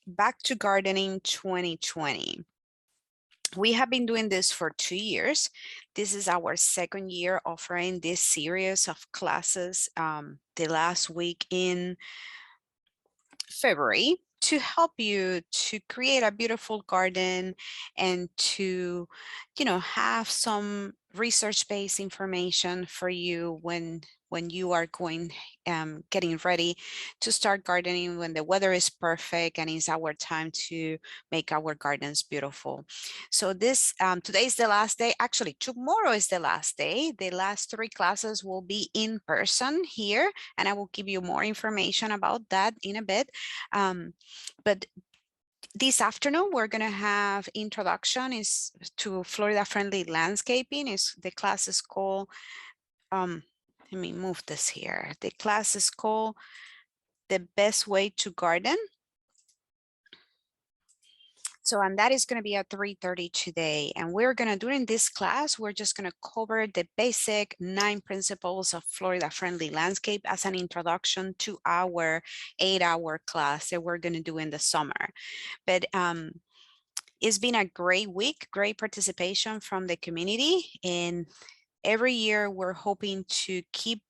Back to Gardening 2020. We have been doing this for 2 years. This is our second year offering this series of classes the last week in February to help you to create a beautiful garden and to, have some research-based information for you when you are getting ready to start gardening, when the weather is perfect and it's our time to make our gardens beautiful. So this today is the last day. Actually, tomorrow is the last day. The last 3 classes will be in person here, and I will give you more information about that in a bit. But this afternoon, we're going to have introduction to Florida Friendly Landscaping. The class is called, let me move this here. The class is called The Best Way to Garden. So, and that is going to be at 3:30 today. And we're going to, during this class, we're just going to cover the basic 9 principles of Florida Friendly Landscape as an introduction to our 8-hour class that we're going to do in the summer. But it's been a great week, great participation from the community. And every year we're hoping to keep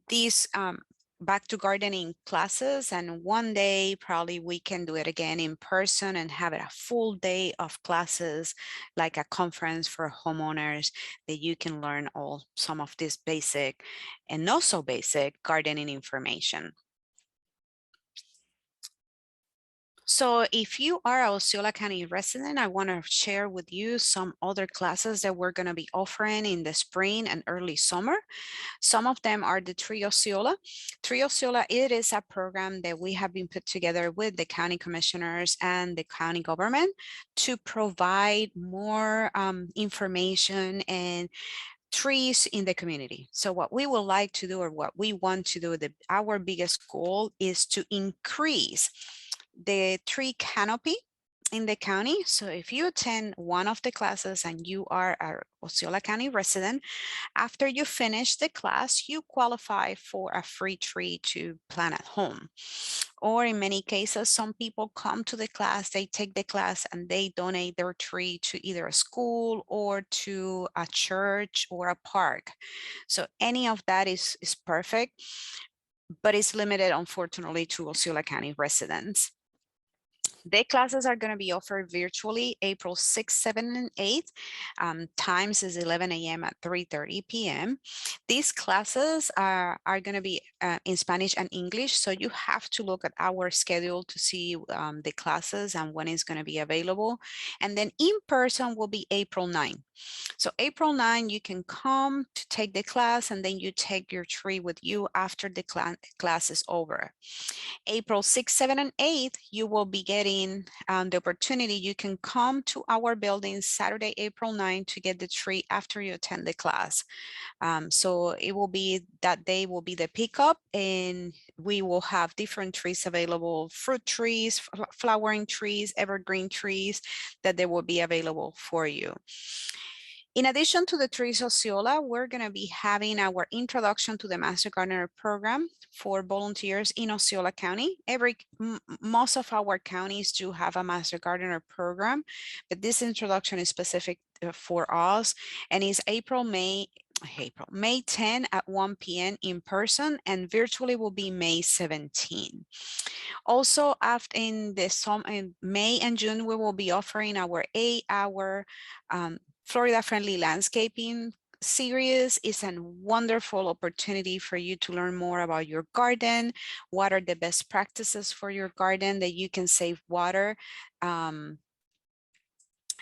these back to gardening classes, and one day probably we can do it again in person and have it a full day of classes, like a conference for homeowners, that you can learn some of this basic and not so basic gardening information. So if you are a Osceola County resident, I want to share with you some other classes that we're going to be offering in the spring and early summer. Some of them are the Tree Osceola. Tree Osceola, it is a program that we have been put together with the county commissioners and the county government to provide more information and trees in the community. So what we would like to do, or what we want to do, our biggest goal is to increase the tree canopy in the county. So if you attend one of the classes and you are a Osceola County resident, after you finish the class, you qualify for a free tree to plant at home. Or in many cases, some people come to the class, they take the class and they donate their tree to either a school or to a church or a park. So any of that is perfect, but it's limited, unfortunately, to Osceola County residents. The classes are going to be offered virtually April 6th, 7th, and 8th. Times is 11 a.m. at 3:30 p.m. These classes are going to be in Spanish and English, so you have to look at our schedule to see the classes and when it's going to be available. And then in person will be April 9th. So April 9, you can come to take the class, and then you take your tree with you after the class is over. April 6th, 7th, and 8th, you will be getting the opportunity. You can come to our building Saturday, April 9th to get the tree after you attend the class. So it will be, that day will be the pickup, and we will have different trees available, fruit trees, flowering trees, evergreen trees, that they will be available for you. In addition to the Trees Osceola, we're going to be having our introduction to the Master Gardener program for volunteers in Osceola County. Most of our counties do have a Master Gardener program, but this introduction is specific for us, and is May 10 at 1 p.m. in person, and virtually will be May 17. Also, after in May and June, we will be offering our 8-hour Florida Friendly Landscaping series. Is a wonderful opportunity for you to learn more about your garden. What are the best practices for your garden that you can save water,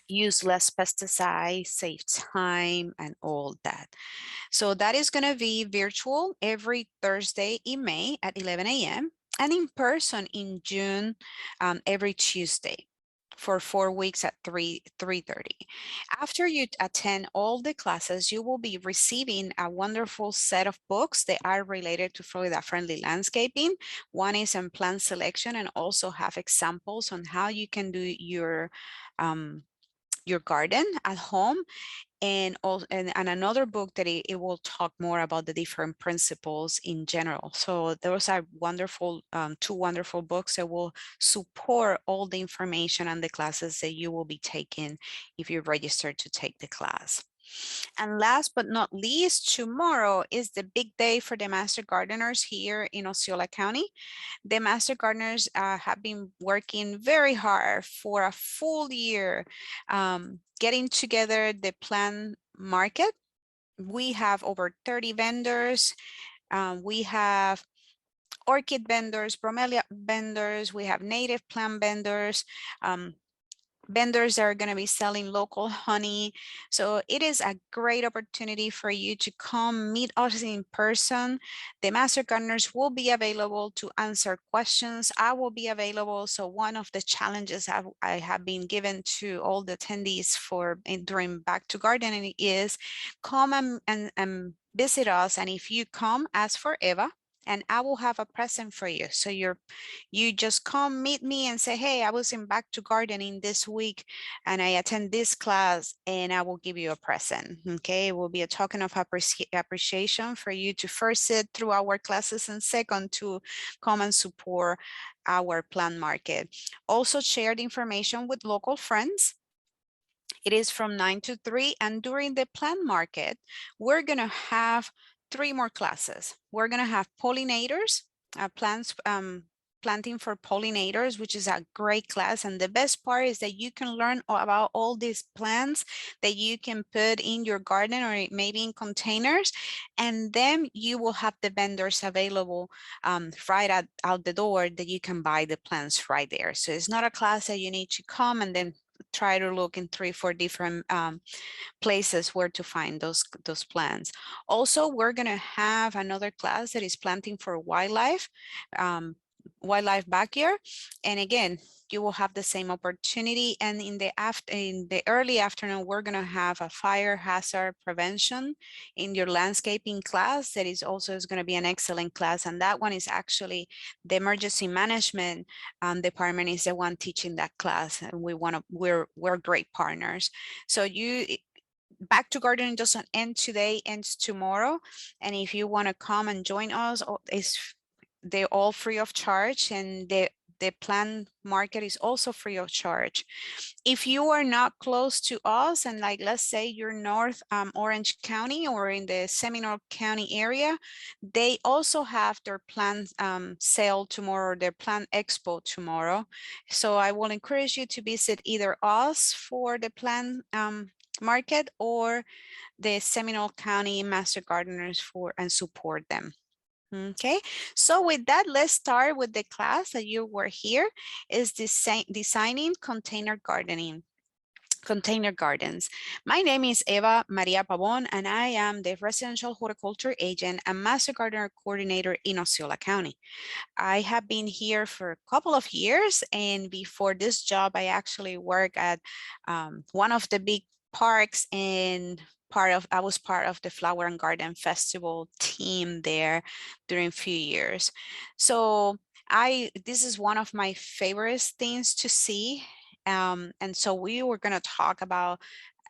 use less pesticides, save time, and all that. So that is going to be virtual every Thursday in May at 11 a.m. and in person in June every Tuesday for 4 weeks at 3:30. After you attend all the classes, you will be receiving a wonderful set of books that are related to Florida Friendly Landscaping. One is on plant selection, and also have examples on how you can do your your garden at home. And also, and another book that it will talk more about the different principles in general. So those are wonderful, two wonderful books that will support all the information and the classes that you will be taking if you register to take the class. And last but not least, tomorrow is the big day for the Master Gardeners here in Osceola County. The Master Gardeners have been working very hard for a full year, getting together the plant market. We have over 30 vendors. We have orchid vendors, bromelia vendors, we have native plant vendors, vendors that are going to be selling local honey. So it is a great opportunity for you to come meet us in person. The Master Gardeners will be available to answer questions. I will be available. So one of the challenges I have been given to all the attendees during Back to Gardening is come and visit us. And if you come, ask for Eva, and I will have a present for you. So you just come meet me and say, hey, I was in Back to Gardening this week and I attend this class, and I will give you a present. Okay, it will be a token of appreciation for you to first sit through our classes, and second, to come and support our plant market. Also share the information with local friends. It is from 9 to 3, and during the plant market, we're gonna have 3 more classes. We're gonna have pollinators, planting for pollinators, which is a great class. And the best part is that you can learn about all these plants that you can put in your garden or maybe in containers. And then you will have the vendors available right out the door that you can buy the plants right there. So it's not a class that you need to come and then try to look in 3-4 different places where to find those plants. Also, we're going to have another class that is planting for wildlife backyard. And again, you will have the same opportunity. And in the early afternoon, we're going to have a fire hazard prevention in your landscaping class. That is going to be an excellent class. And that one is actually the emergency management department is the one teaching that class. And we're great partners. So Back to Gardening doesn't end today, ends tomorrow. And if you want to come and join us, they're all free of charge, and the plant market is also free of charge. If you are not close to us, and like, let's say you're North Orange County or in the Seminole County area, they also have their plant sale tomorrow, their plant expo tomorrow. So I will encourage you to visit either us for the plant market or the Seminole County Master Gardeners and support them. Okay, so with that, let's start with the class that you were here, is designing container gardens. My name is Eva Maria Pavon, and I am the residential horticulture agent and master gardener coordinator in Osceola County. I have been here for a couple of years, and before this job, I actually work at one of the big parks and I was part of the Flower and Garden Festival team there during a few years. So this is one of my favorite things to see. And so we were going to talk about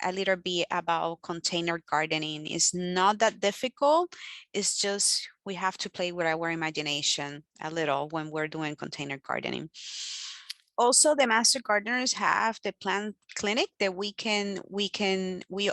a little bit about container gardening. It's not that difficult. It's just we have to play with our imagination a little when we're doing container gardening. Also, the Master Gardeners have the plant clinic that we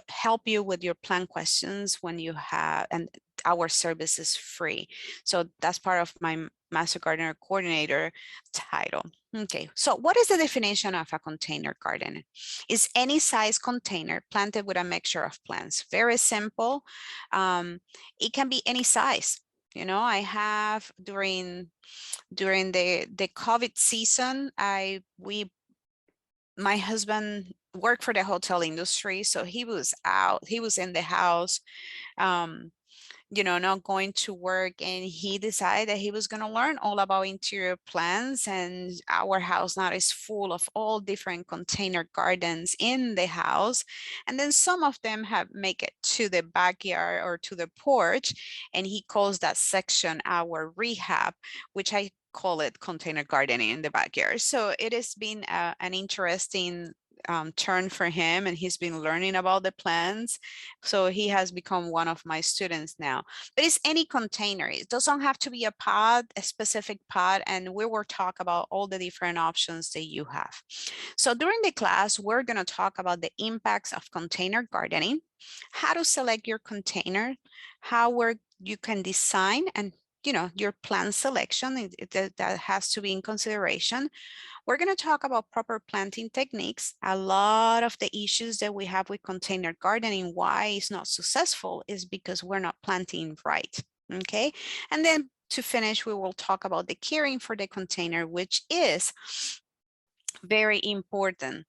help you with your plant questions when you have, and our service is free. So that's part of my Master Gardener coordinator title. Okay, so what is the definition of a container garden? It's any size container planted with a mixture of plants. Very simple. It can be any size. You know, I have during the COVID season, my husband worked for the hotel industry, so he was in the house, you know, not going to work, and he decided that he was going to learn all about interior plants. And our house now is full of all different container gardens in the house, and then some of them have make it to the backyard or to the porch, and he calls that section our rehab, which I call it container gardening in the backyard. So it has been an interesting turn for him, and he's been learning about the plants. So he has become one of my students now. But it's any container. It doesn't have to be a pot, a specific pot, and we will talk about all the different options that you have. So during the class, we're going to talk about the impacts of container gardening, how to select your container, you can design and your plant selection that has to be in consideration. We're going to talk about proper planting techniques. A lot of the issues that we have with container gardening, why it's not successful, is because we're not planting right. Okay. And then to finish, we will talk about the caring for the container, which is very important,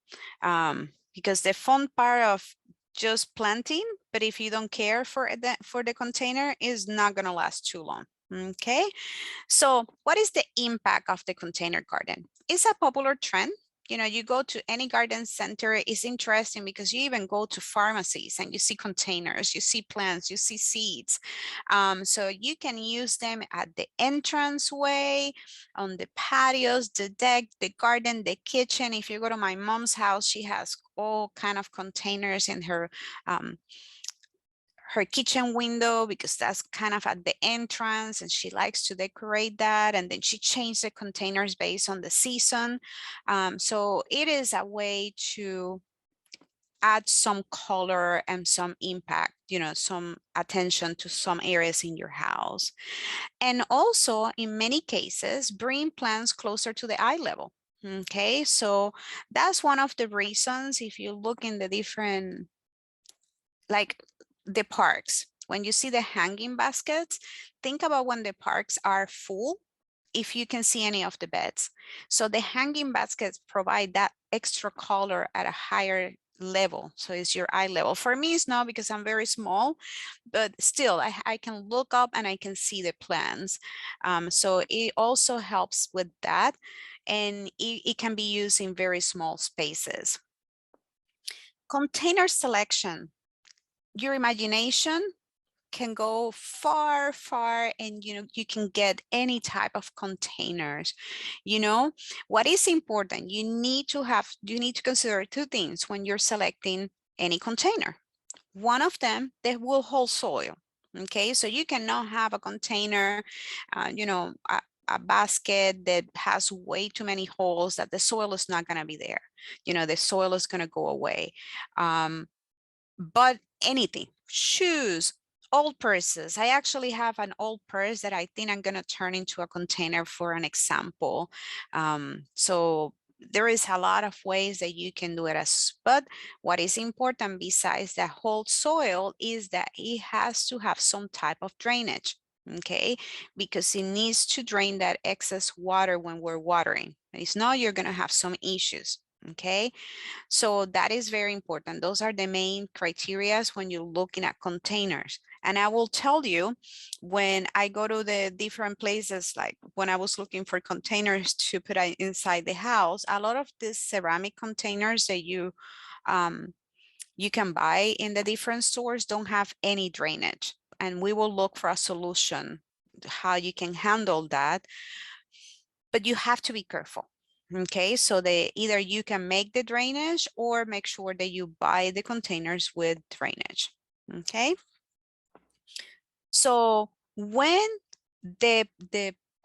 because the fun part of just planting, but if you don't care for the container, is not going to last too long. Okay, so what is the impact of the container garden? It's a popular trend. You go to any garden center, it's interesting because you even go to pharmacies and you see containers, you see plants, you see seeds. So you can use them at the entranceway, on the patios, the deck, the garden, the kitchen. If you go to my mom's house, she has all kind of containers in her kitchen window, because that's kind of at the entrance, and she likes to decorate that, and then she changed the containers based on the season. So it is a way to add some color and some impact, some attention to some areas in your house. And also, in many cases, bring plants closer to the eye level. Okay, so that's one of the reasons. If you look in the different, like the parks, when you see the hanging baskets, think about when the parks are full, if you can see any of the beds. So the hanging baskets provide that extra color at a higher level. So it's your eye level. For me, it's not, because I'm very small, but still I can look up and I can see the plants. So it also helps with that. And it can be used in very small spaces. Container selection. Your imagination can go far, far, and you can get any type of containers. What is important, you need to consider two things when you're selecting any container. One of them, that will hold soil. Okay, so you cannot have a container, a basket that has way too many holes, that the soil is not going to be there. The soil is going to go away. But anything, shoes, old purses. I actually have an old purse that I think I'm going to turn into a container for an example. So there is a lot of ways that you can do it, but what is important besides that whole soil is that it has to have some type of drainage. Okay, because it needs to drain that excess water when we're watering. If not, you're going to have some issues. Okay, so that is very important. Those are the main criterias when you're looking at containers. And I will tell you, when I go to the different places, like when I was looking for containers to put inside the house, a lot of these ceramic containers that you can buy in the different stores don't have any drainage. And we will look for a solution, how you can handle that. But you have to be careful. Okay, so either you can make the drainage or make sure that you buy the containers with drainage. Okay, so when the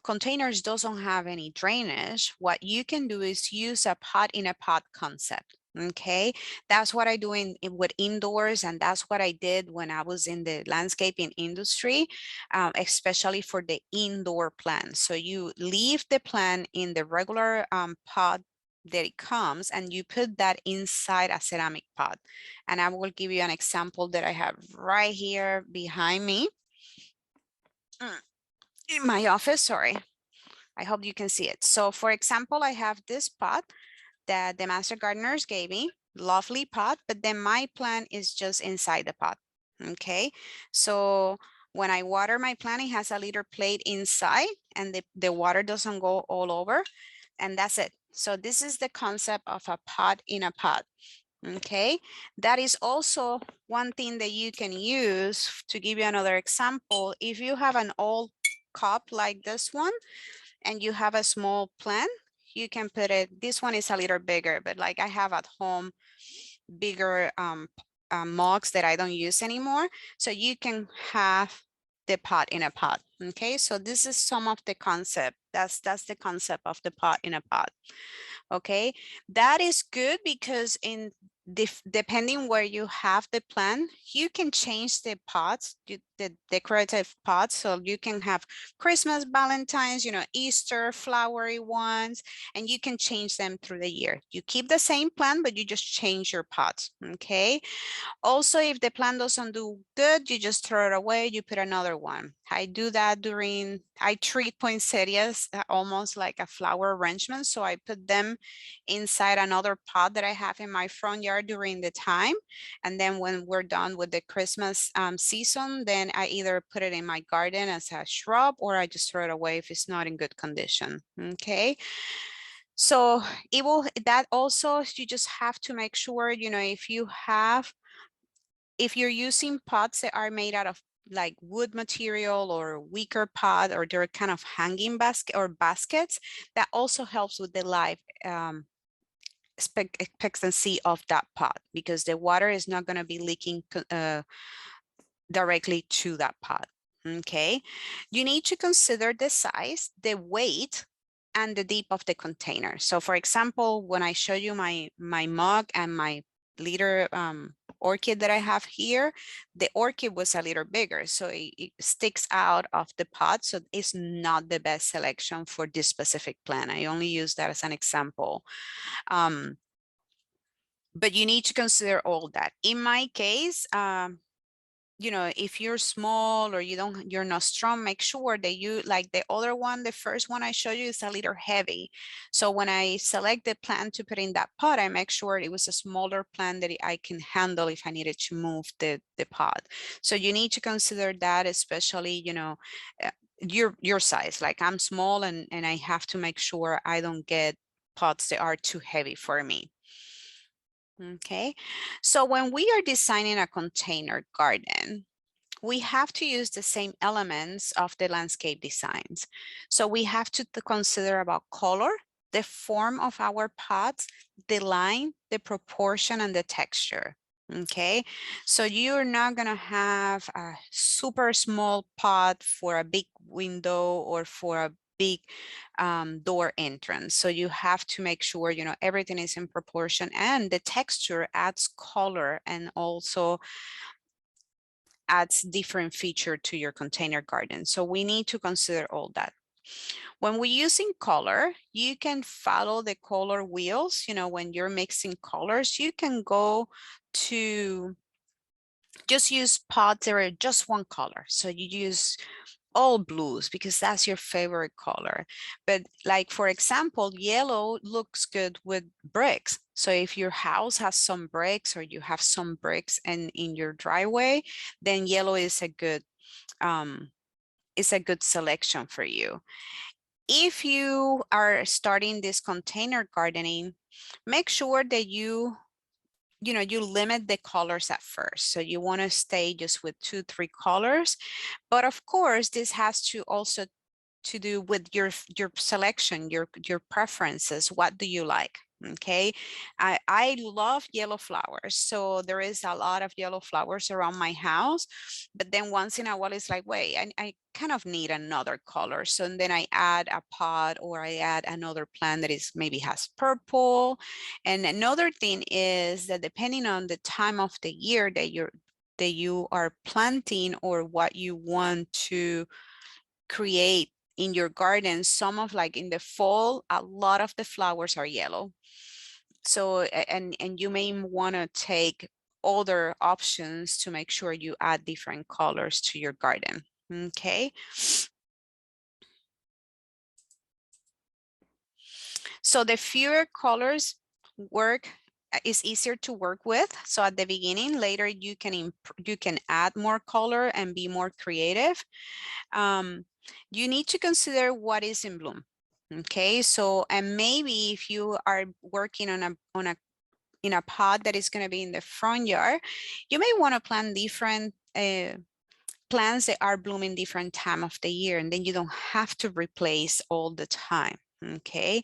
containers doesn't have any drainage, what you can do is use a pot in a pot concept. Okay, that's what I do with indoors, and that's what I did when I was in the landscaping industry, especially for the indoor plants. So you leave the plant in the regular pot that it comes, and you put that inside a ceramic pot. And I will give you an example that I have right here behind me in my office. Sorry, I hope you can see it. So for example, I have this pot that the master gardeners gave me, lovely pot, but then my plant is just inside the pot. Okay, so when I water my plant, it has a little plate inside, and the water doesn't go all over, and that's it. So this is the concept of a pot in a pot. Okay, that is also one thing that you can use. To give you another example, if you have an old cup like this one and you have a small plant, you can put it, this one is a little bigger, but like I have at home bigger mugs that I don't use anymore. So you can have the pot in a pot. Okay, so this is some of the concept. That's the concept of the pot in a pot. Okay, that is good because in depending where you have the plant, you can change the pots, the decorative pots. So you can have Christmas, Valentine's, Easter, flowery ones, and you can change them through the year. You keep the same plant, but you just change your pots. Okay. Also, if the plant doesn't do good, you just throw it away, you put another one. I do that I treat poinsettias almost like a flower arrangement. So I put them inside another pot that I have in my front yard during the time. And then when we're done with the Christmas season, then I either put it in my garden as a shrub or I just throw it away if it's not in good condition. Okay. So that also, you just have to make sure, if you're using pots that are made out of like wood material or weaker pot, or they're kind of hanging basket or baskets, that also helps with the life expectancy of that pot, because the water is not going to be leaking directly to that pot. Okay, you need to consider the size, the weight, and the depth of the container. So for example, when I show you my mug and my liter orchid that I have here, the orchid was a little bigger, so it sticks out of the pot. So it's not the best selection for this specific plant. I only use that as an example. But you need to consider all that. In my case, if you're small or you're not strong, make sure that you, like the other one, the first one I showed you, is a little heavy. So when I select the plant to put in that pot, I make sure it was a smaller plant that I can handle if I needed to move the pot. So you need to consider that, especially, your size. Like I'm small and I have to make sure I don't get pots that are too heavy for me. Okay, so when we are designing a container garden, we have to use the same elements of the landscape designs. So we have to consider about color, the form of our pots, the line, the proportion, and the texture. Okay, so you're not gonna have a super small pot for a big window or for a big door entrance. So you have to make sure, everything is in proportion, and the texture adds color and also adds different feature to your container garden. So we need to consider all that. When we're using color, you can follow the color wheels. When you're mixing colors, you can go to just use pots that are just one color. So you use all blues because that's your favorite color. But like, for example, yellow looks good with bricks. So if your house has some bricks or you have some bricks in your driveway, then yellow is a good selection for you. If you are starting this container gardening, make sure that you limit the colors at first. So you want to stay just with 2-3 colors. But of course, this has to also to do with your selection, your preferences. What do you like? Okay, I love yellow flowers, so there is a lot of yellow flowers around my house. But then once in a while, it's like, wait, I kind of need another color. So then I add a pot or I add another plant that is maybe has purple. And another thing is that depending on the time of the year that you are planting or what you want to create in your garden, some of, like in the fall, a lot of the flowers are yellow. So and you may want to take other options to make sure you add different colors to your garden. Okay, so the fewer colors is easier to work with. So at the beginning, later you can add more color and be more creative. You need to consider what is in bloom. Okay, so and maybe if you are working in a pot that is going to be in the front yard, you may want to plant different plants that are blooming different time of the year, and then you don't have to replace all the time. Okay,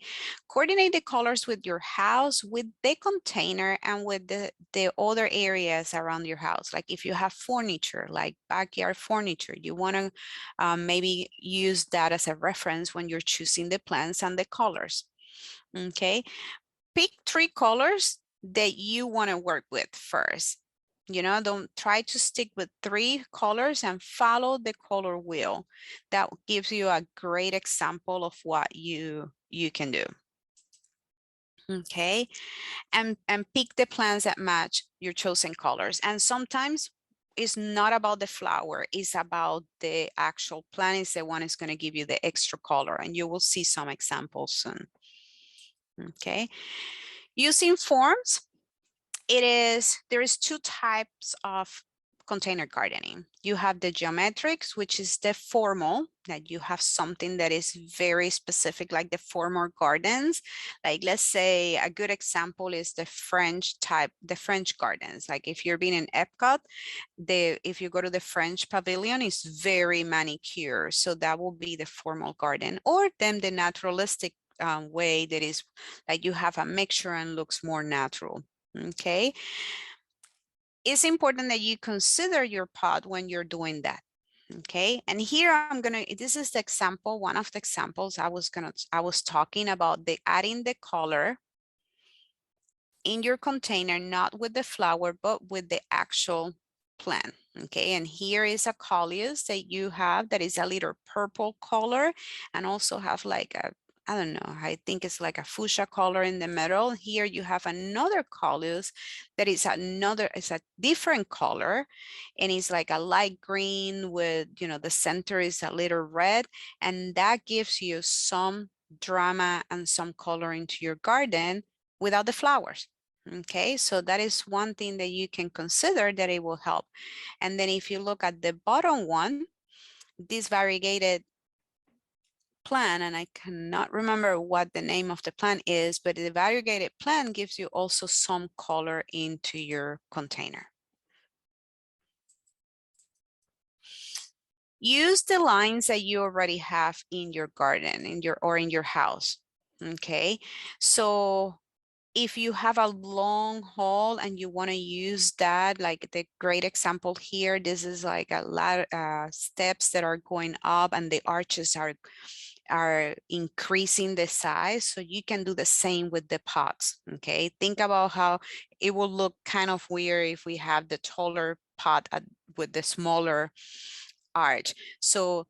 coordinate the colors with your house, with the container, and with the other areas around your house. Like if you have furniture, like backyard furniture, you want to maybe use that as a reference when you're choosing the plants and the colors. Okay, pick 3 colors that you want to work with first. You know, don't try to stick with 3 colors and follow the color wheel. That gives you a great example of what you can do. Okay, and pick the plants that match your chosen colors. And sometimes it's not about the flower, it's about the actual plant is the one is going to give you the extra color, and you will see some examples soon. Okay, using forms, there is 2 types of container gardening. You have the geometrics, which is the formal, that you have something that is very specific, like the formal gardens. Like let's say a good example is the French type, the French gardens. Like if you're being in Epcot, if you go to the French pavilion, it's very manicured. So that will be the formal garden, or then the naturalistic way that is like you have a mixture and looks more natural. Okay, it's important that you consider your pot when you're doing that. Okay, and here this is the example, one of the examples I was talking about, the adding the color in your container, not with the flower, but with the actual plant. Okay, and here is a coleus that you have that is a little purple color and also have like a, I don't know, I think it's like a fuchsia color in the middle. Here you have another coleus that is it's a different color, and it's like a light green with, you know, the center is a little red, and that gives you some drama and some color into your garden without the flowers. Okay, so that is one thing that you can consider that it will help. And then if you look at the bottom one, this variegated plant, and I cannot remember what the name of the plant is, but the variegated plant gives you also some color into your container. Use the lines that you already have in your garden, in your house. Okay, so if you have a long haul and you want to use that, like the great example here, this is like a lot steps that are going up and the arches are increasing the size, so you can do the same with the pots. Okay, think about how it will look kind of weird if we have the taller pot with the smaller arch. So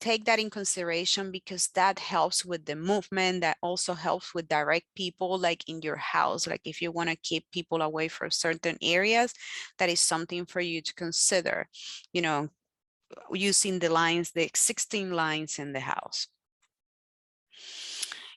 take that in consideration, because that helps with the movement. That also helps with direct people, like in your house. Like if you want to keep people away from certain areas, that is something for you to consider, you know, using the lines, the 16 lines in the house.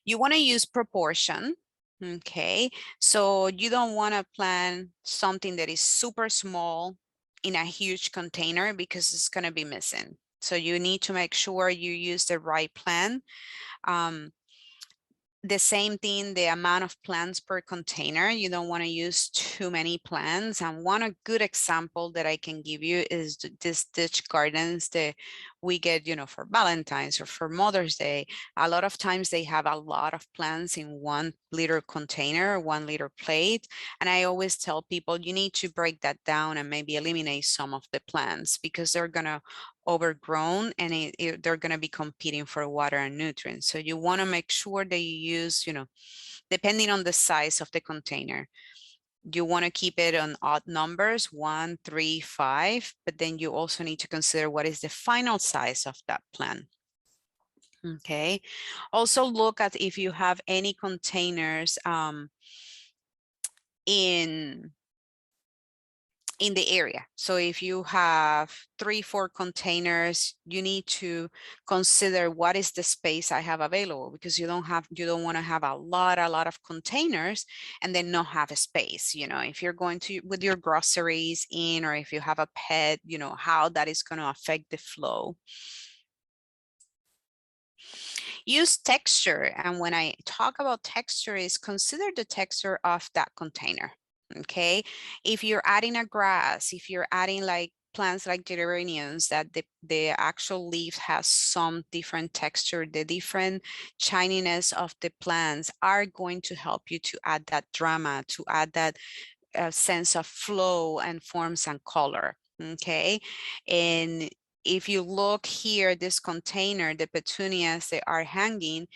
You want to use proportion. Okay, so you don't want to plant something that is super small in a huge container, because it's going to be missing. So you need to make sure you use the right plant. The same thing, the amount of plants per container. You don't want to use too many plants. And one good example that I can give you is this ditch gardens that we get, you know, for Valentine's or for Mother's Day. A lot of times they have a lot of plants in 1 liter container, 1 liter plate. And I always tell people you need to break that down and maybe eliminate some of the plants, because they're going to overgrown and they're going to be competing for water and nutrients. So you want to make sure that you use, you know, depending on the size of the container, you want to keep it on odd numbers, 1, 3, 5, but then you also need to consider what is the final size of that plant. Okay, also look at if you have any containers in the area. So if you have 3, 4 containers, you need to consider what is the space I have available, because you don't want to have a lot of containers and then not have a space. You know, if you're going to with your groceries in, or if you have a pet, you know, how that is going to affect the flow. Use texture. And when I talk about texture, is consider the texture of that container. Okay, if you're adding a grass, if you're adding like plants like geraniums that the actual leaf has some different texture, the different shininess of the plants are going to help you to add that drama, to add that sense of flow and forms and color. Okay, and if you look here, this container, the petunias, they are hanging.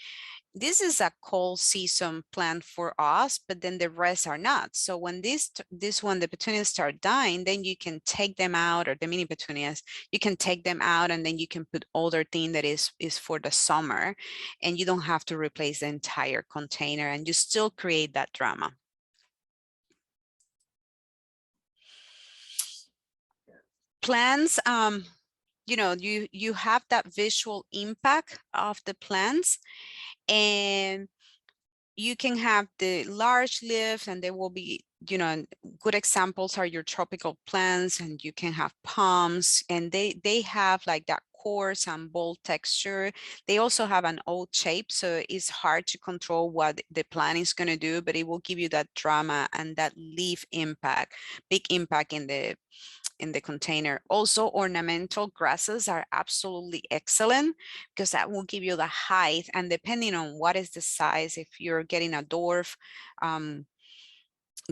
This is a cold season plant for us, but then the rest are not. So when this one, the petunias start dying, then you can take them out, or the mini petunias, you can take them out, and then you can put other thing that is for the summer, and you don't have to replace the entire container, and you still create that drama. Plants, you know, you have that visual impact of the plants, and you can have the large leaves, and there will be, you know, good examples are your tropical plants, and you can have palms, and they have like that coarse and bold texture. They also have an old shape, so it's hard to control what the plant is going to do, but it will give you that drama and that leaf impact, big impact in the container. Also, ornamental grasses are absolutely excellent because that will give you the height, and depending on what is the size, if you're getting a dwarf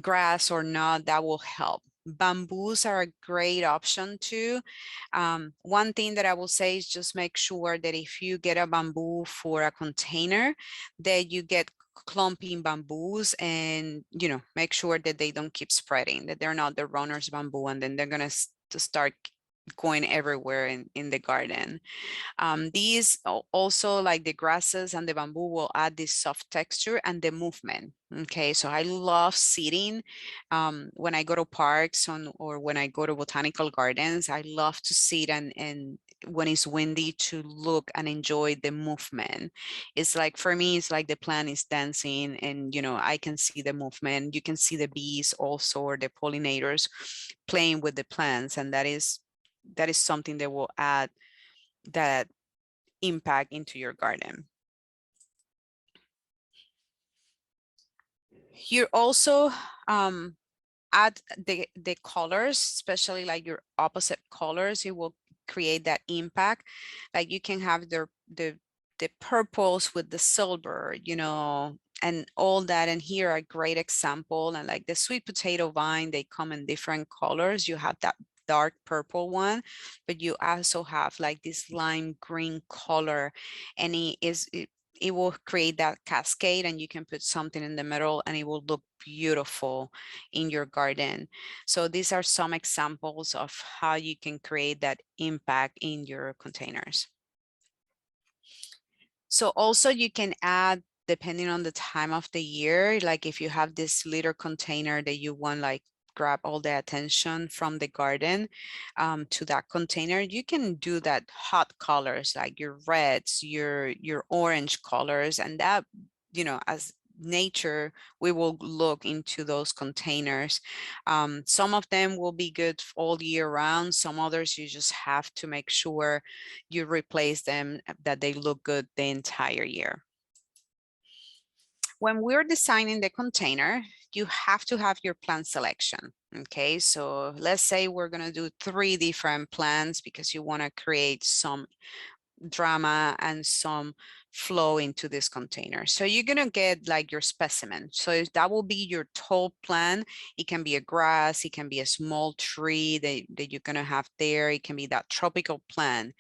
grass or not, that will help. Bamboos are a great option too. One thing that I will say is just make sure that if you get a bamboo for a container, that you get clumping bamboos, and you know, make sure that they don't keep spreading, that they're not the runner's bamboo, and then they're gonna to start going everywhere in the garden. These also, like the grasses and the bamboo, will add this soft texture and the movement. Okay, so I love sitting when I go to parks or when I go to botanical gardens. I love to sit and when it's windy, to look and enjoy the movement. It's like, for me, it's like the plant is dancing, and you know, I can see the movement. You can see the bees also, or the pollinators playing with the plants, and that is something that will add that impact into your garden. You also add the colors, especially like your opposite colors. It will create that impact. Like you can have the purples with the silver, you know, and all that. And here are a great example. And like the sweet potato vine, they come in different colors. You have that dark purple one, but you also have like this lime green color, and it will create that cascade, and you can put something in the middle and it will look beautiful in your garden. So these are some examples of how you can create that impact in your containers. So also you can add, depending on the time of the year, like if you have this little container that you want, like grab all the attention from the garden to that container, you can do that hot colors, like your reds, your orange colors, and that, you know, as nature, we will look into those containers. Some of them will be good all year round. Some others, you just have to make sure you replace them, that they look good the entire year. When we're designing the container, you have to have your plant selection. Okay, so let's say we're going to do 3 different plants because you want to create some drama and some flow into this container. So you're going to get like your specimen. So that will be your tall plant. It can be a grass, it can be a small tree that you're going to have there. It can be that tropical plant.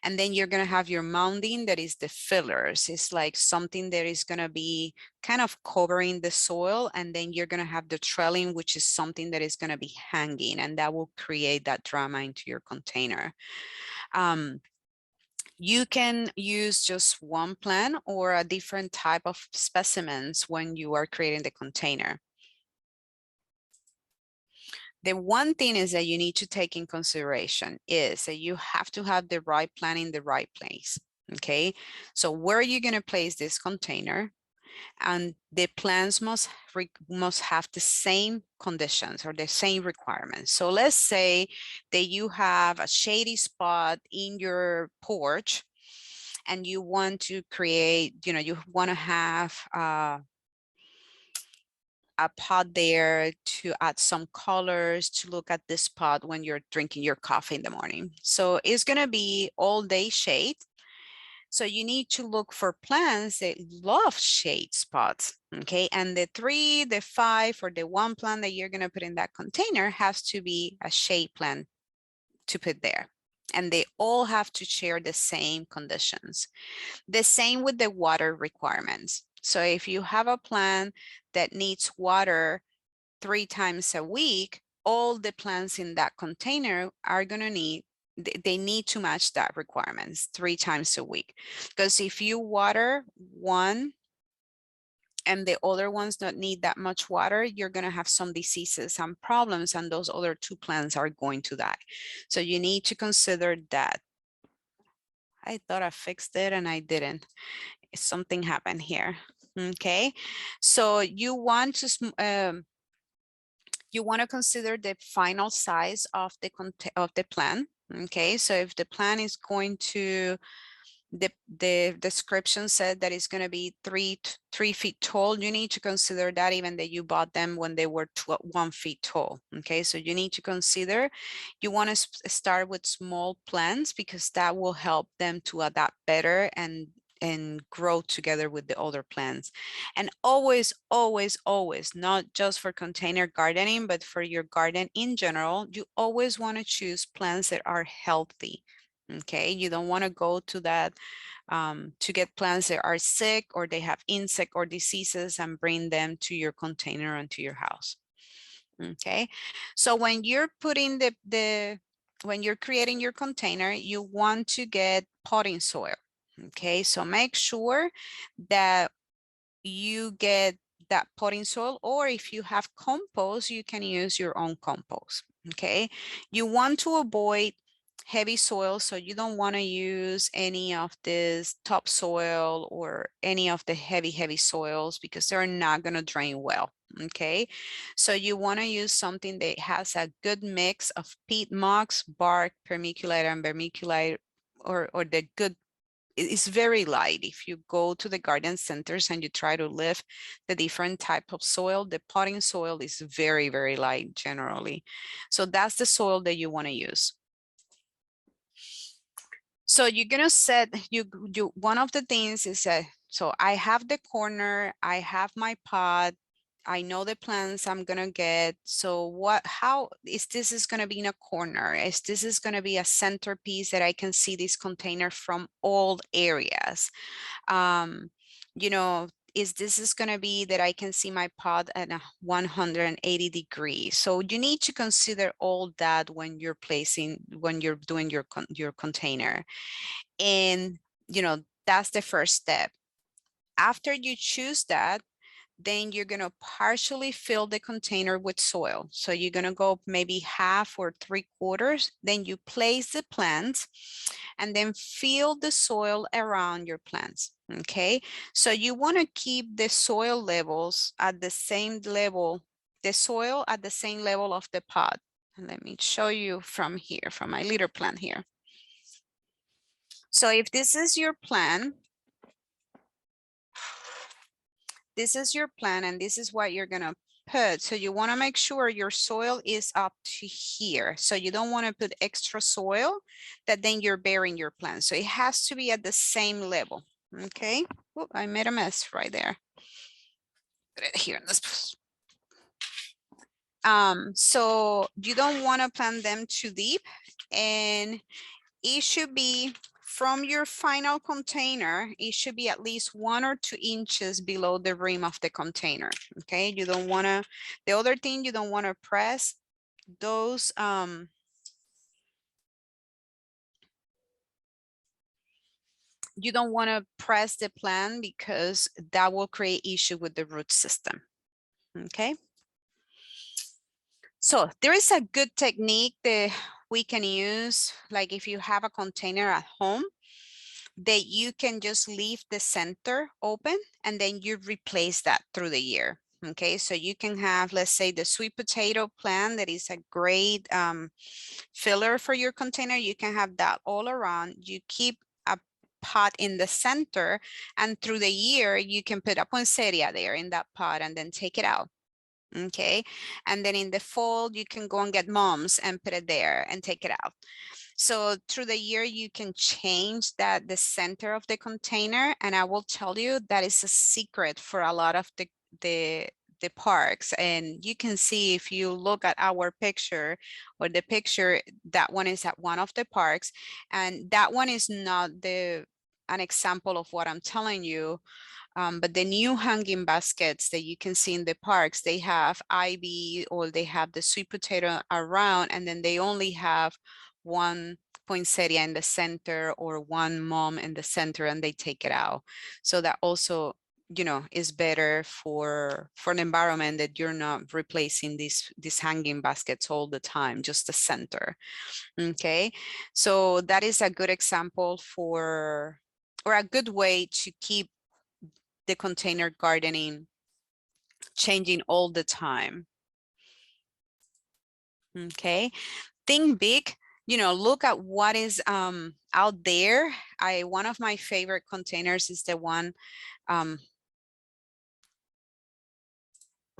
And then you're going to have your mounding, that is the fillers. It's like something that is going to be kind of covering the soil. And then you're going to have the trelling, which is something that is going to be hanging, and that will create that drama into your container. You can use just one plant or a different type of specimens when you are creating the container. The one thing is that you need to take in consideration is that you have to have the right plant in the right place. Okay, so where are you going to place this container? And the plants must have the same conditions or the same requirements. So let's say that you have a shady spot in your porch, and you want to create, you know, you want to have a pot there to add some colors, to look at this pot when you're drinking your coffee in the morning. So it's gonna be all day shade. So you need to look for plants that love shade spots, okay? And the 3, the 5, or the 1 plant that you're gonna put in that container has to be a shade plant to put there. And they all have to share the same conditions. The same with the water requirements. So if you have a plant that needs water 3 times a week, all the plants in that container are gonna need, they need to match that requirements 3 times a week. Because if you water one and the other ones don't need that much water, you're gonna have some diseases and problems, and those other 2 plants are going to die. So you need to consider that. I thought I fixed it and I didn't. Something happened here. Okay, so you want to consider the final size of the plant. Okay, so if the plant is going to, the description said that it's going to be 3 feet tall, you need to consider that, even that you bought them when they were 1 feet tall. Okay, so you need to consider, you want to start with small plants because that will help them to adapt better and grow together with the other plants. And always, always, always, not just for container gardening, but for your garden in general, you always want to choose plants that are healthy. Okay, you don't want to go to that to get plants that are sick or they have insect or diseases and bring them to your container and to your house. Okay, so when you're putting when you're creating your container, you want to get potting soil. Okay, so make sure that you get that potting soil, or if you have compost, you can use your own compost. Okay, you want to avoid heavy soil, so you don't want to use any of this topsoil or any of the heavy soils because they're not going to drain well. Okay, so you want to use something that has a good mix of peat moss, bark, permaculite, and vermiculite, or the good, it's very light. If you go to the garden centers and you try to lift the different type of soil, the potting soil is very, very light generally. So that's the soil that you want to use. So you're gonna set, one of the things is that, so I have the corner, I have my pot, I know the plants I'm gonna get. So how is this is gonna be in a corner? This is gonna be a centerpiece that I can see this container from all areas? You know, this is going to be that I can see my pot at a 180 degrees. So you need to consider all that when you're doing your container. And, that's the first step. After you choose that, then you're going to partially fill the container with soil. So you're going to go maybe half or 3/4. Then you place the plants and then fill the soil around your plants. Okay, so you want to keep the soil levels at the same level, the soil at the same level of the pot. And let me show you from here, from my little plant here. So if this is your plant, and this is what you're gonna put. So you want to make sure your soil is up to here. So you don't want to put extra soil that then you're burying your plant. So it has to be at the same level. Okay. Oh, I made a mess right there. Put it here in this. So you don't want to plant them too deep, and it should be from your final container, it should be at least 1 or 2 inches below the rim of the container. Okay, you don't want to, the other thing, you don't want to press those you don't want to press the plant because that will create issue with the root system. Okay, so there is a good technique that we can use, like if you have a container at home, that you can just leave the center open and then you replace that through the year. Okay, so you can have, let's say, the sweet potato plant that is a great filler for your container. You can have that all around. You keep a pot in the center, and through the year you can put a poinsettia there in that pot and then take it out. Okay, and then in the fall you can go and get mums and put it there and take it out. So through the year you can change the center of the container, and I will tell you that is a secret for a lot of the the parks. And you can see if you look at our picture or the picture, that one is at one of the parks, and that one is not an example of what I'm telling you. But the new hanging baskets that you can see in the parks, they have ivy or they have the sweet potato around, and then they only have one poinsettia in the center or one mom in the center, and they take it out. So that also, you know, is better for an environment, that you're not replacing these hanging baskets all the time, just the center. Okay, so that is a good example for, or a good way to keep the container gardening changing all the time. Okay, think big, you know, look at what is out there. One of my favorite containers is the one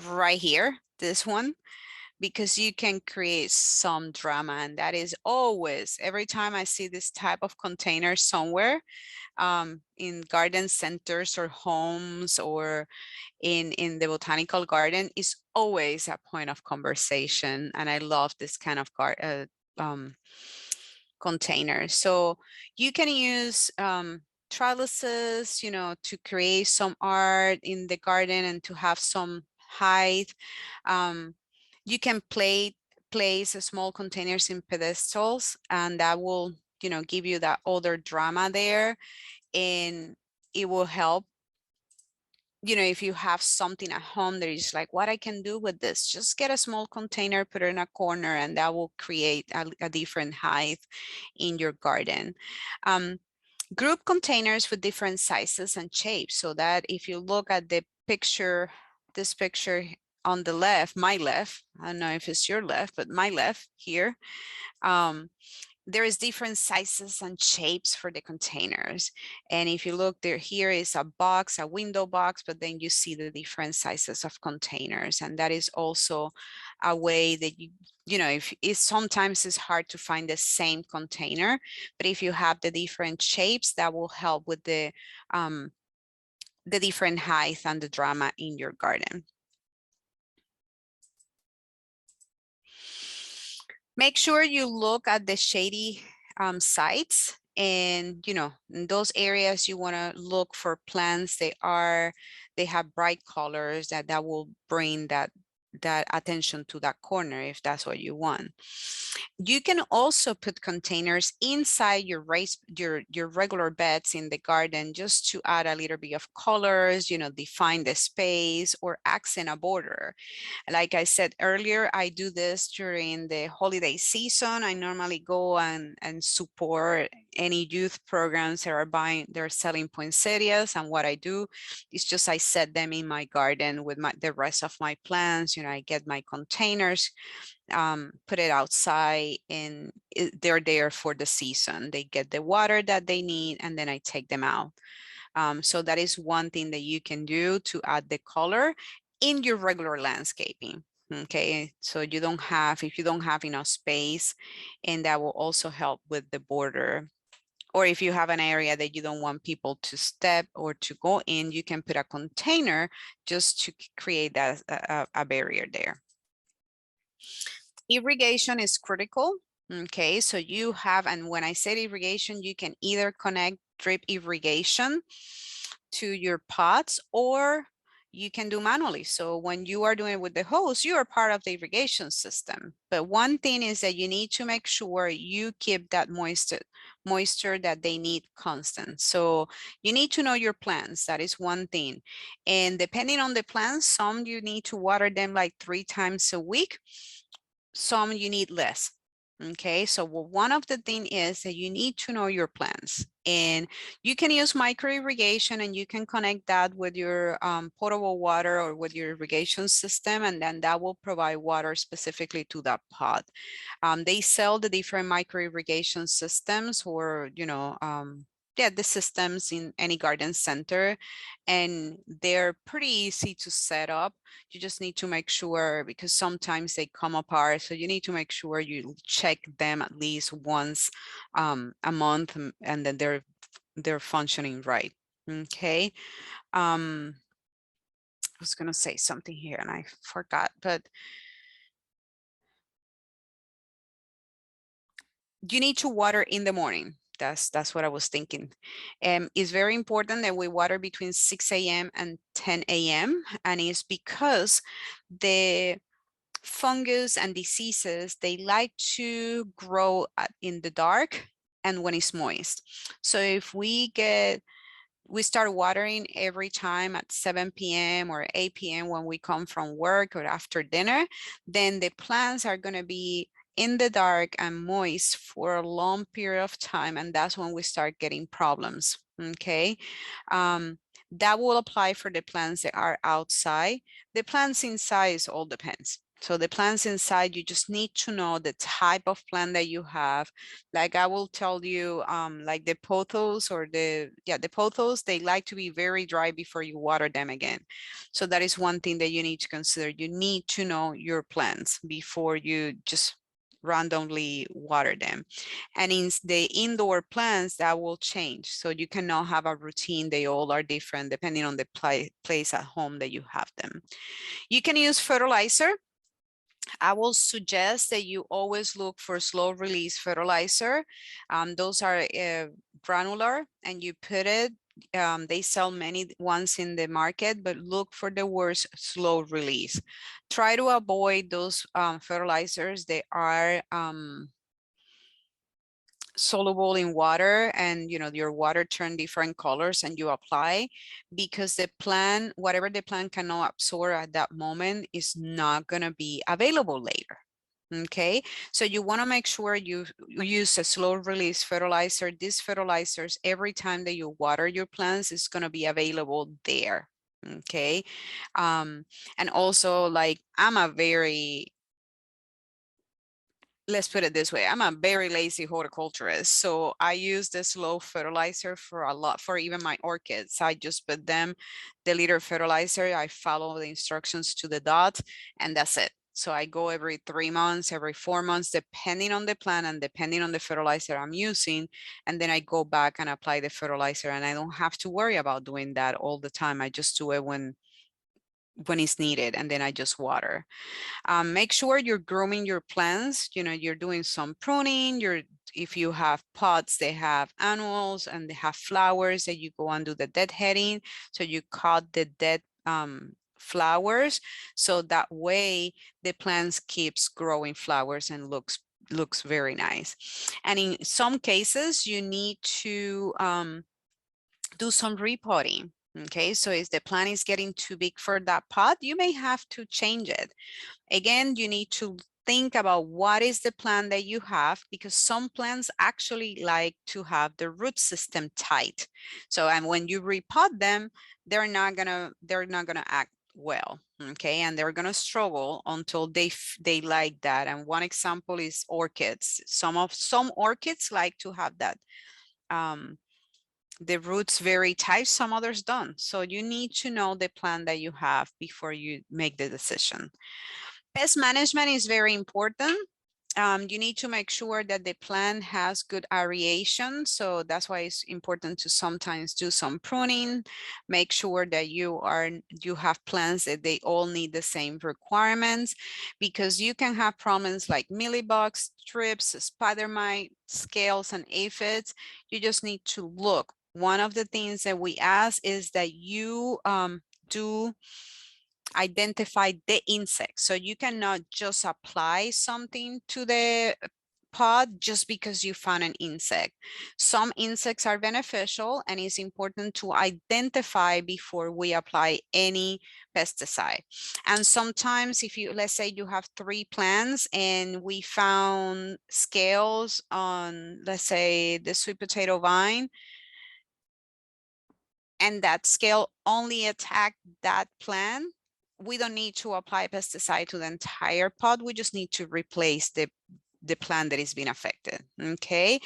right here, this one, because you can create some drama, and that is always, every time I see this type of container somewhere, in garden centers or homes or in the botanical garden, is always a point of conversation. And I love this kind of container. So you can use trellises, you know, to create some art in the garden and to have some height. You can place small containers in pedestals, and that will, you know, give you that other drama there, and it will help. You know, if you have something at home that is like, what I can do with this, just get a small container, put it in a corner, and that will create a different height in your garden. Group containers with different sizes and shapes, so that if you look at the picture, this picture on the left, my left, I don't know if it's your left, but my left here, there is different sizes and shapes for the containers. And if you look there, here is a box, a window box, but then you see the different sizes of containers. And that is also a way that you know, if it's sometimes it's hard to find the same container, but if you have the different shapes, that will help with the different height and the drama in your garden. Make sure you look at the shady sites, and you know, in those areas you want to look for plants. They have bright colors that will bring that attention to that corner, if that's what you want. You can also put containers inside your your regular beds in the garden, just to add a little bit of colors, you know, define the space or accent a border. Like I said earlier, I do this during the holiday season. I normally go and support any youth programs that are they're selling poinsettias. And what I do is just I set them in my garden with the rest of my plants. You know, I get my containers, put it outside, and they're there for the season. They get the water that they need, and then I take them out. So that is one thing that you can do to add the color in your regular landscaping. Okay, so you don't have, if you don't have enough space, and that will also help with the border. Or if you have an area that you don't want people to step or to go in, you can put a container just to create that a barrier there. Irrigation is critical. Okay, so you have, and when I say irrigation, you can either connect drip irrigation to your pots, or you can do manually. So when you are doing it with the hose, you are part of the irrigation system. But one thing is that you need to make sure you keep that moisture that they need constant. So you need to know your plants. That is one thing. And depending on the plants, some you need to water them like 3 times a week. Some you need less. Okay, so one of the thing is that you need to know your plants, and you can use micro irrigation, and you can connect that with your potable water or with your irrigation system, and then that will provide water specifically to that pot. They sell the different micro irrigation systems, or you know, yeah, the systems in any garden center, and they're pretty easy to set up. You just need to make sure, because sometimes they come apart, so you need to make sure you check them at least once a month, and then they're functioning right. Okay. I was gonna say something here and I forgot, but you need to water in the morning. That's what I was thinking. It's very important that we water between 6 a.m. and 10 a.m. And it's because the fungus and diseases, they like to grow in the dark and when it's moist. So if we start watering every time at 7 p.m. or 8 p.m. when we come from work or after dinner, then the plants are going to be in the dark and moist for a long period of time. And that's when we start getting problems. Okay. That will apply for the plants that are outside. The plants inside all depends. So the plants inside, you just need to know the type of plant that you have. Like I will tell you, like the pothos or the pothos, they like to be very dry before you water them again. So that is one thing that you need to consider. You need to know your plants before you just randomly water them. And in the indoor plants, that will change. So you cannot have a routine. They all are different depending on the place at home that you have them. You can use fertilizer. I will suggest that you always look for slow release fertilizer. Those are granular, and you put it, they sell many ones in the market, but look for the words slow release. Try to avoid those fertilizers. They are soluble in water, and your water turn different colors and you apply, because the plant, whatever the plant cannot absorb at that moment, is not going to be available later. Okay, so you want to make sure you use a slow release fertilizer. These fertilizers, every time that you water your plants, is going to be available there. Okay. And also, like, let's put it this way, I'm a very lazy horticulturist. So I use this low fertilizer for even my orchids. I just put them the liter fertilizer. I follow the instructions to the dot, and that's it. So I go every 3 months, every 4 months, depending on the plant and depending on the fertilizer I'm using. And then I go back and apply the fertilizer, and I don't have to worry about doing that all the time. I just do it when it's needed, and then I just water. Make sure you're grooming your plants. You're doing some pruning. If you have pots, they have annuals and they have flowers, that you go and do the deadheading. So you cut the dead flowers, so that way the plants keeps growing flowers and looks very nice. And in some cases, you need to do some repotting. Okay, so if the plant is getting too big for that pot, you may have to change it. Again, you need to think about what is the plant that you have, because some plants actually like to have the root system tight. So, and when you repot them, they're not gonna act well. Okay, and they're gonna struggle until they like that. And one example is orchids. Some orchids like to have that the roots very tight, some others don't. So you need to know the plant that you have before you make the decision. Pest management is very important. You need to make sure that the plant has good aeration. So that's why it's important to sometimes do some pruning. Make sure that you have plants that they all need the same requirements, because you can have problems like mealybugs, thrips, spider mite, scales, and aphids. You just need to look. One of the things that we ask is that you do identify the insect. So you cannot just apply something to the pod just because you found an insect. Some insects are beneficial, and it's important to identify before we apply any pesticide. And sometimes if let's say you have 3 plants and we found scales on, let's say, the sweet potato vine, and that scale only attacked that plant, we don't need to apply pesticide to the entire pod. We just need to replace the plant that is being affected. Okay,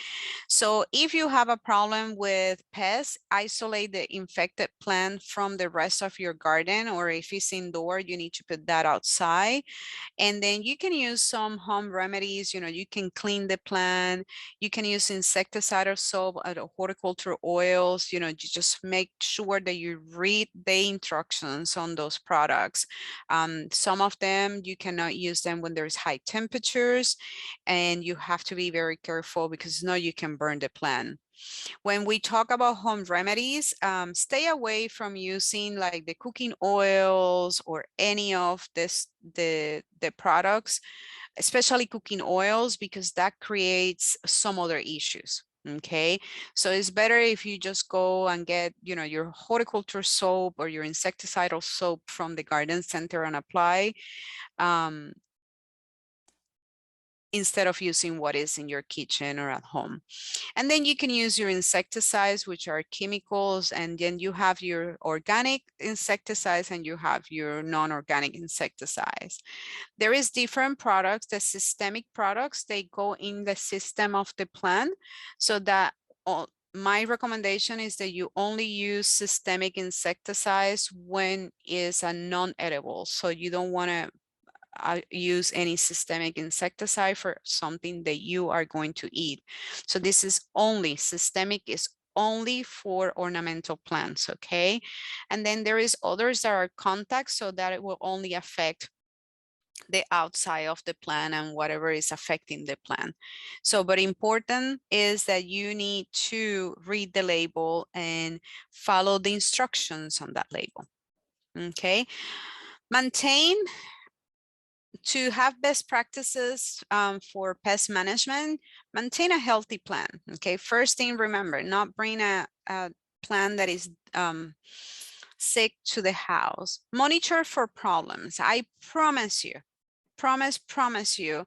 so if you have a problem with pests, isolate the infected plant from the rest of your garden, or if it's indoor, you need to put that outside. And then you can use some home remedies. You can clean the plant. You can use insecticide or soap, horticulture oils. You just make sure that you read the instructions on those products. Some of them, you cannot use them when there's high temperatures, and you have to be very careful because no, you can burn the plant. When we talk about home remedies, stay away from using like the cooking oils or any of the products, especially cooking oils, because that creates some other issues. Okay, so it's better if you just go and get, your horticulture soap or your insecticidal soap from the garden center and apply, instead of using what is in your kitchen or at home. And then you can use your insecticides, which are chemicals, and then you have your organic insecticides and you have your non-organic insecticides. There is different products. The systemic products, they go in the system of the plant, so that my recommendation is that you only use systemic insecticides when it's a non-edible. So you don't want to use any systemic insecticide for something that you are going to eat. So this is only systemic, is only for ornamental plants. Okay, and then there is others that are contact, so that it will only affect the outside of the plant and whatever is affecting the plant. So, but important is that you need to read the label and follow the instructions on that label. Okay, maintain, to have best practices for pest management, maintain a healthy plant. Okay, first thing, remember, not bring a plant that is sick to the house. Monitor for problems. I promise you, promise you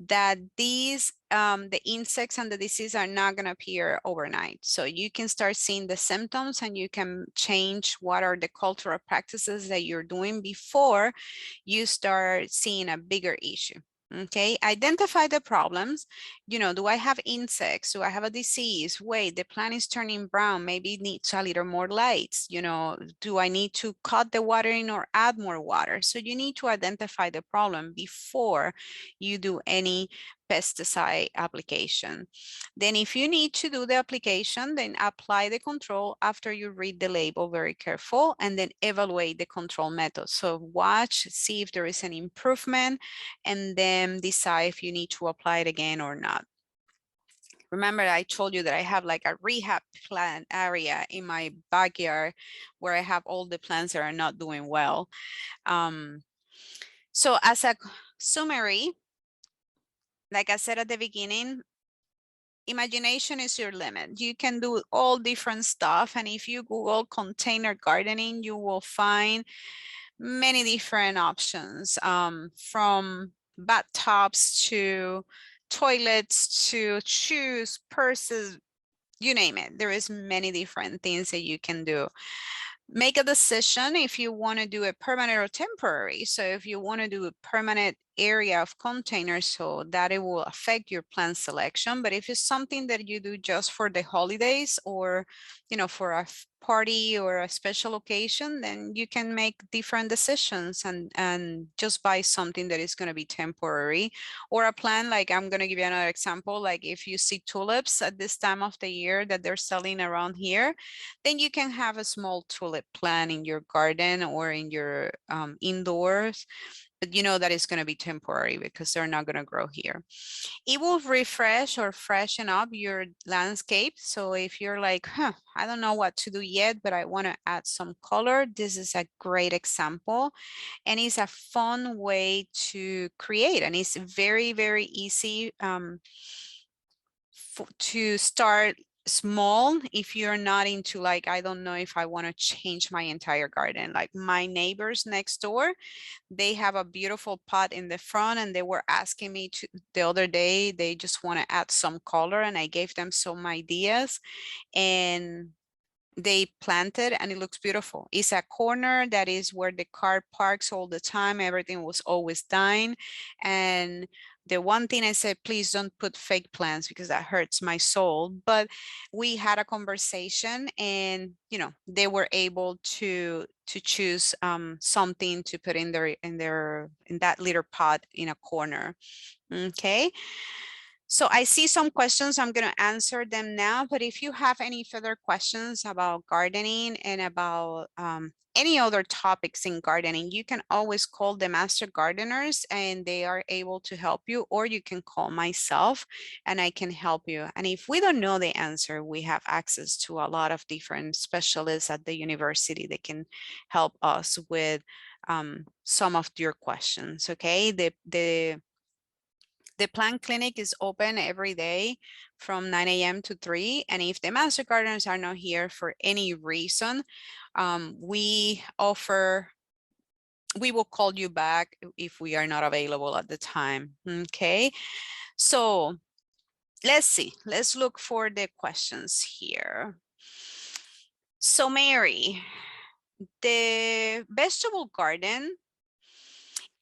that these the insects and the disease are not going to appear overnight. So you can start seeing the symptoms and you can change what are the cultural practices that you're doing before you start seeing a bigger issue. Okay, identify the problems. Do I have insects? Do I have a disease? Wait, the plant is turning brown. Maybe it needs a little more lights. Do I need to cut the watering or add more water? So you need to identify the problem before you do any pesticide application. Then if you need to do the application, then apply the control after you read the label very careful, and then evaluate the control method. So watch, see if there is an improvement, and then decide if you need to apply it again or not. Remember, I told you that I have like a rehab plant area in my backyard where I have all the plants that are not doing well. So as a summary, like I said at the beginning, imagination is your limit. You can do all different stuff. And if you Google container gardening, you will find many different options, from bathtubs to toilets to shoes, purses, you name it. There is many different things that you can do. Make a decision if you want to do a permanent or temporary. So if you want to do a permanent area of containers, so that it will affect your plant selection. But if it's something that you do just for the holidays, or for a party or a special occasion, then you can make different decisions and just buy something that is going to be temporary. Or a plant, like I'm going to give you another example, like if you see tulips at this time of the year that they're selling around here, then you can have a small tulip plant in your garden or in your indoors, but that is going to be temporary because they're not going to grow here. It will refresh or freshen up your landscape. So if you're like, I don't know what to do yet, but I want to add some color, this is a great example. And it's a fun way to create. And it's very, very easy to start small if you're not into, like, I don't know if I want to change my entire garden. Like my neighbors next door, they have a beautiful pot in the front, and they were asking me to the other day, they just want to add some color, and I gave them some ideas, and they planted, and it looks beautiful. It's a corner that is where the car parks all the time. Everything was always dying, and the one thing I said, please don't put fake plants because that hurts my soul. But we had a conversation, and they were able to choose something to put in that little pot in a corner. Okay. So I see some questions. I'm going to answer them now, but if you have any further questions about gardening and about any other topics in gardening, you can always call the master gardeners and they are able to help you, or you can call myself and I can help you. And if we don't know the answer, we have access to a lot of different specialists at the university that can help us with some of your questions. Okay. The plant clinic is open every day from 9 a.m. to 3. And if the master gardeners are not here for any reason, we will call you back if we are not available at the time. Okay, so let's see. Let's look for the questions here. So Mary, the vegetable garden,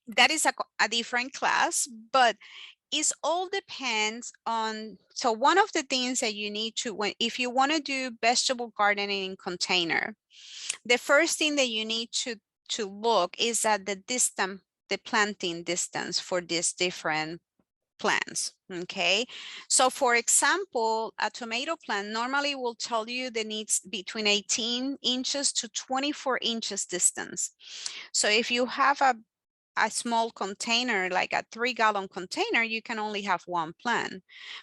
that is a different class, but it all depends on, so one of the things that you need to, if you want to do vegetable gardening in container, the first thing that you need to look is at the distance, the planting distance for these different plants. Okay, so for example, a tomato plant normally will tell you that needs between 18 inches to 24 inches distance. So if you have a small container, like a 3-gallon container, you can only have one plant.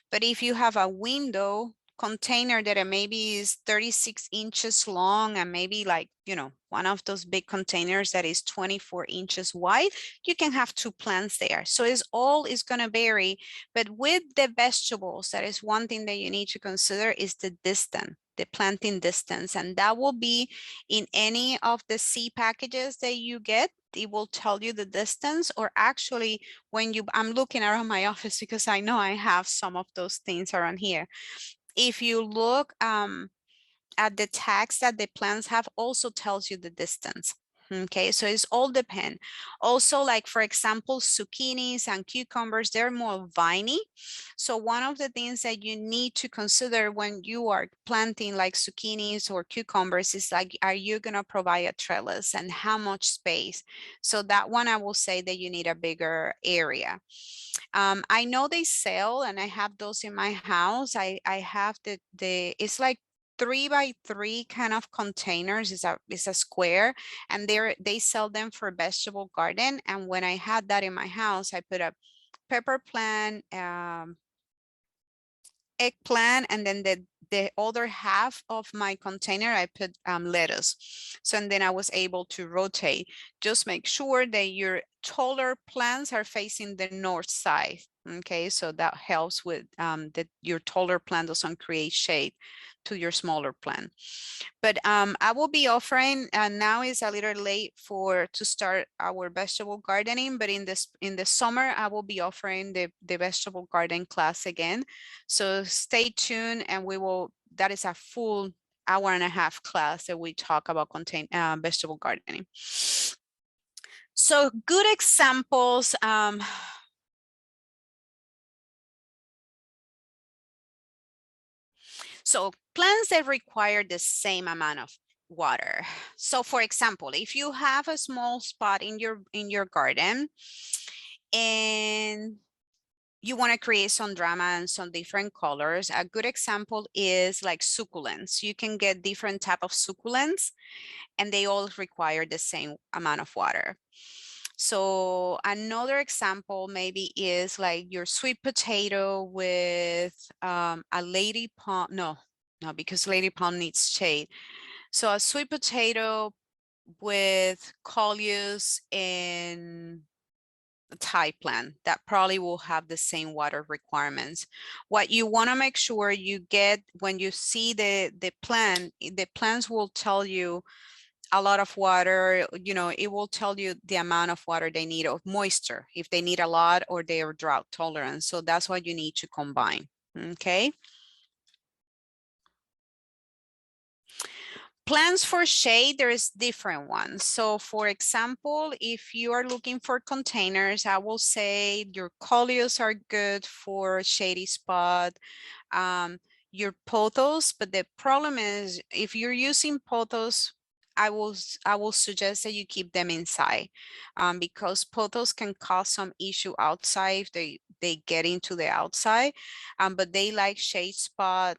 But if you have a window container that maybe is 36 inches long and maybe like, one of those big containers that is 24 inches wide, you can have 2 plants there. So it's all is going to vary. But with the vegetables, that is one thing that you need to consider is the distance, the planting distance. And that will be in any of the seed packages that you get. It will tell you the distance, or actually when I'm looking around my office because I know I have some of those things around here. If you look at the tags that the plants have, also tells you the distance. Okay, so it's all depend. Also, like for example, zucchinis and cucumbers, they're more viney. So one of the things that you need to consider when you are planting like zucchinis or cucumbers is like, are you gonna provide a trellis and how much space? So that one I will say that you need a bigger area. I know they sell, and I have those in my house. I have it's like 3x3 kind of containers. It's a square, and they sell them for vegetable garden. And when I had that in my house, I put a pepper plant, eggplant, and then the other half of my container I put lettuce. So, and then I was able to rotate. Just make sure that your taller plants are facing the north side. Okay, so that helps with that your taller plant doesn't create shade to your smaller plant. But I will be offering, now is a little late to start our vegetable gardening, but in the summer, I will be offering the vegetable garden class again. So stay tuned, and that is a full hour-and-a-half class that we talk about vegetable gardening. So good examples. So plants that require the same amount of water. So for example, if you have a small spot in your garden and you want to create some drama and some different colors, a good example is like succulents. You can get different type of succulents and they all require the same amount of water. So another example maybe is like your sweet potato with a lady palm. No, because lady palm needs shade. So a sweet potato with coleus and a Thai plant that probably will have the same water requirements. What you want to make sure you get when you see the plant, the plants will tell you a lot of water, it will tell you the amount of water they need, of moisture, if they need a lot or they are drought tolerant. So that's what you need to combine. Okay. Plants for shade, there's different ones. So for example, if you are looking for containers, I will say your coleus are good for shady spot. Um, your pothos, but the problem is if you're using pothos, I will suggest that you keep them inside, because pothos can cause some issue outside if they get into the outside, but they like shade spot.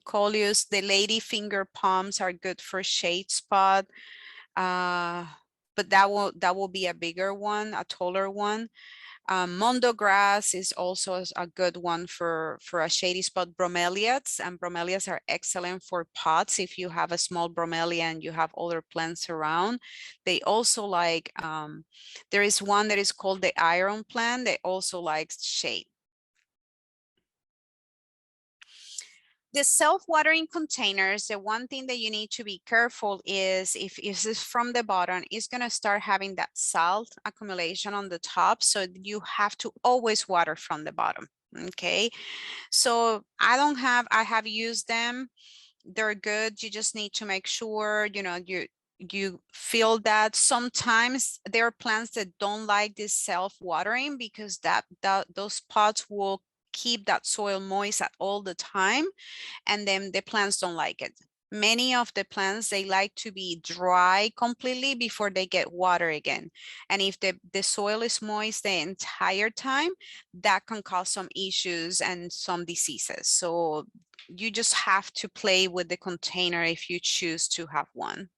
Coleus, the lady finger palms are good for shade spot, uh, but that will be a bigger one, a taller one. Mondo grass is also a good one for a shady spot. Bromeliads, and bromeliads are excellent for pots. If you have a small bromelia and you have other plants around, they also like, there is one that is called the iron plant. They also like shade. The self-watering containers, the one thing that you need to be careful is if it's from the bottom, it's going to start having that salt accumulation on the top. So you have to always water from the bottom. Okay. So I have used them. They're good. You just need to make sure, you feel that sometimes there are plants that don't like this self-watering because those pots will keep that soil moist at all the time, and then the plants don't like it. Many of the plants, they like to be dry completely before they get water again. And if the soil is moist the entire time, that can cause some issues and some diseases. So you just have to play with the container if you choose to have one.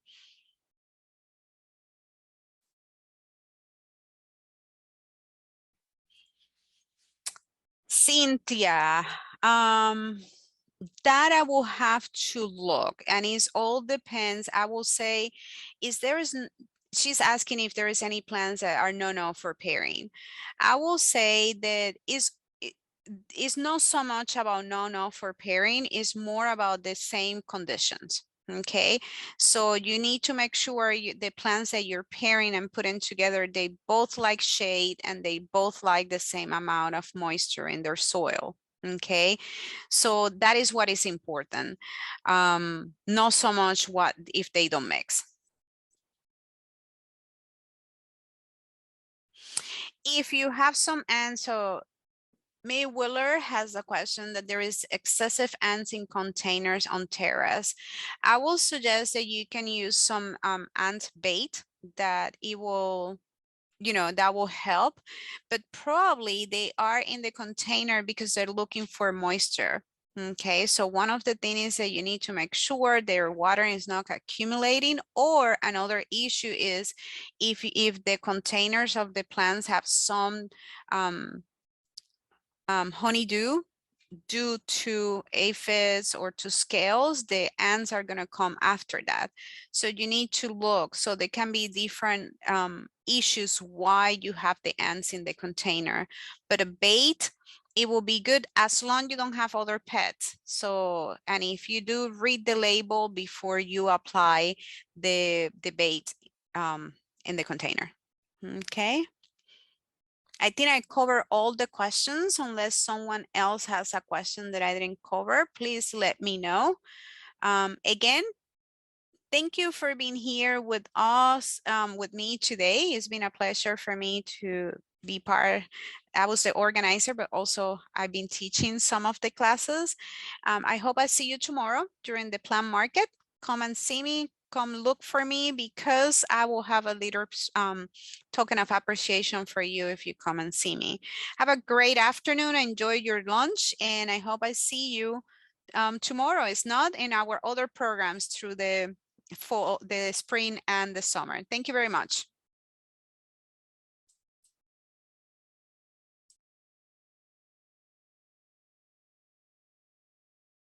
Cynthia, that I will have to look, and it all depends. I will say, is there is she's asking if there is any plans that are no for pairing. I will say that is not so much about no for pairing, it's more about the same conditions. Okay, so you need to make sure the plants that you're pairing and putting together, they both like shade and they both like the same amount of moisture in their soil. Okay, so that is what is important. Not so much what if they don't mix. If you have some ants, so May Willer has a question that there is excessive ants in containers on terrace. I will suggest that you can use some ant bait, that it will, that will help, but probably they are in the container because they're looking for moisture. Okay, so one of the things is that you need to make sure their water is not accumulating, or another issue is if the containers of the plants have some um, honeydew due to aphids or to scales, the ants are going to come after that. So you need to look. So there can be different issues why you have the ants in the container. But a bait, it will be good as long you don't have other pets. So, and if you do read the label before you apply the bait in the container. Okay. I think I covered all the questions. Unless someone else has a question that I didn't cover, please let me know. Again, thank you for being here with us, with me today. It's been a pleasure for me to be part. I was the organizer, but also I've been teaching some of the classes. I hope I see you tomorrow during the plant market. Come and see me. Come look for me, because I will have a little token of appreciation for you if you come and see me. Have a great afternoon. Enjoy your lunch, and I hope I see you tomorrow. It's not in our other programs through the fall, the spring and the summer. Thank you very much.